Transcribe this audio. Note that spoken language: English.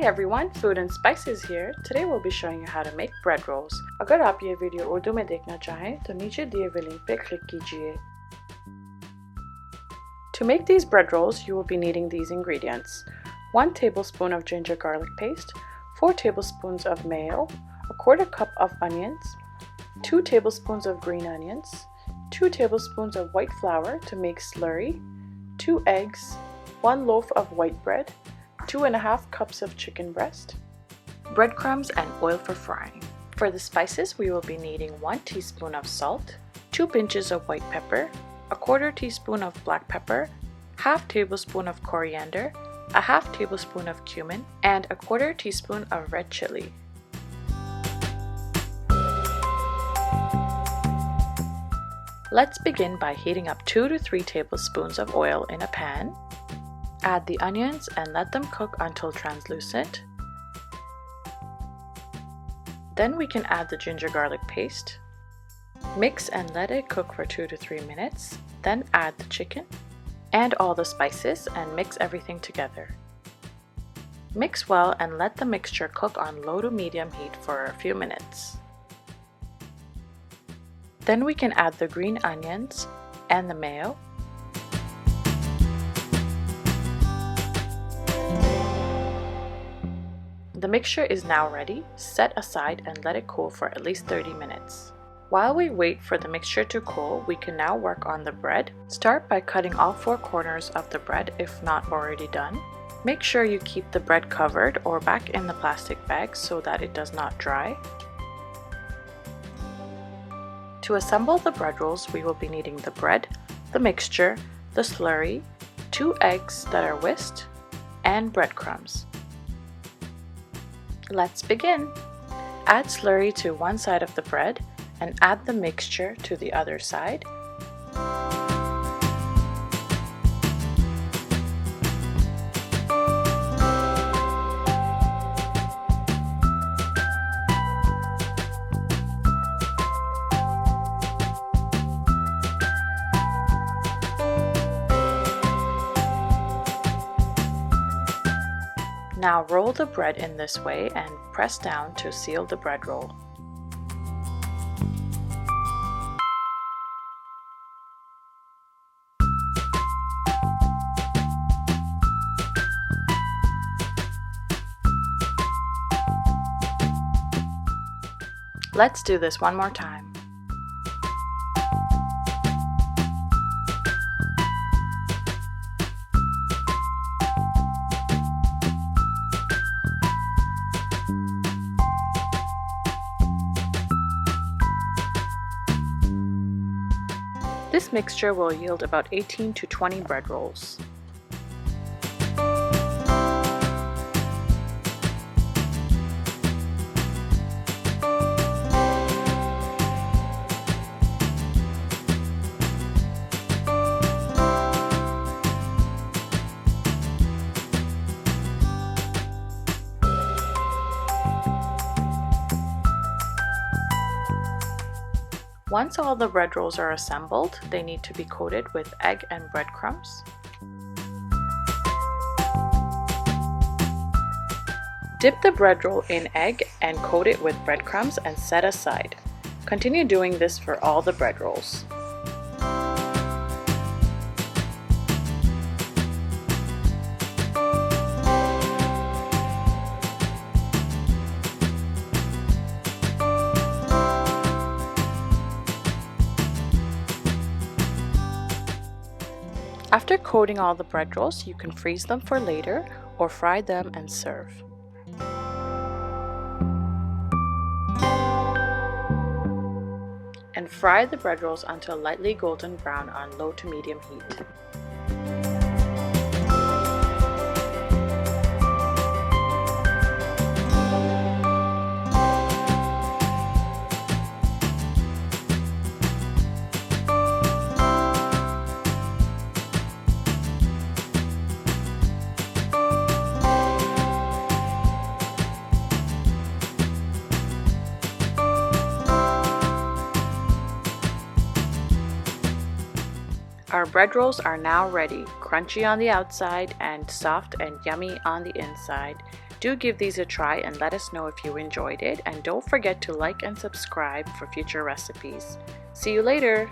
everyone, Food and Spices here. Today we'll be showing you how to make bread rolls. अगर आप ये video Urdu में देखना चाहें तो नीचे दिए हुए लिंक पे क्लिक कीजिए. To make these bread rolls, you will be needing these ingredients: 1 tablespoon of ginger garlic paste, 4 tablespoons of mayo, 1/4 cup of onions, 2 tablespoons of green onions, 2 tablespoons of white flour to make slurry, 2 eggs, 1 loaf of white bread, 2.5 cups of chicken breast, breadcrumbs, and oil for frying. For the spices, we will be needing 1 teaspoon of salt, 2 pinches of white pepper, 1/4 teaspoon of black pepper, 1/2 tablespoon of coriander, 1/2 tablespoon of cumin, and 1/4 teaspoon of red chili. Let's begin by heating up 2 to 3 tablespoons of oil in a pan. Add the onions and let them cook until translucent. Then we can add the ginger garlic paste. Mix and let it cook for 2 to 3 minutes. Then add the chicken and all the spices and mix everything together. Mix well and let the mixture cook on low to medium heat for a few minutes. Then we can add the green onions and the mayo. The mixture is now ready. Set aside and let it cool for at least 30 minutes. While we wait for the mixture to cool, we can now work on the bread. Start by cutting all 4 corners of the bread if not already done. Make sure you keep the bread covered or back in the plastic bag so that it does not dry. To assemble the bread rolls, we will be needing the bread, the mixture, the slurry, 2 eggs that are whisked, and breadcrumbs. Let's begin! Add slurry to one side of the bread and add the mixture to the other side. Now roll the bread in this way and press down to seal the bread roll. Let's do this one more time. This mixture will yield about 18 to 20 bread rolls. Once all the bread rolls are assembled, they need to be coated with egg and breadcrumbs. Dip the bread roll in egg and coat it with breadcrumbs and set aside. Continue doing this for all the bread rolls. After coating all the bread rolls, you can freeze them for later or fry them and serve. And fry the bread rolls until lightly golden brown on low to medium heat. Our bread rolls are now ready, crunchy on the outside and soft and yummy on the inside. Do give these a try and let us know if you enjoyed it, and don't forget to like and subscribe for future recipes. See you later!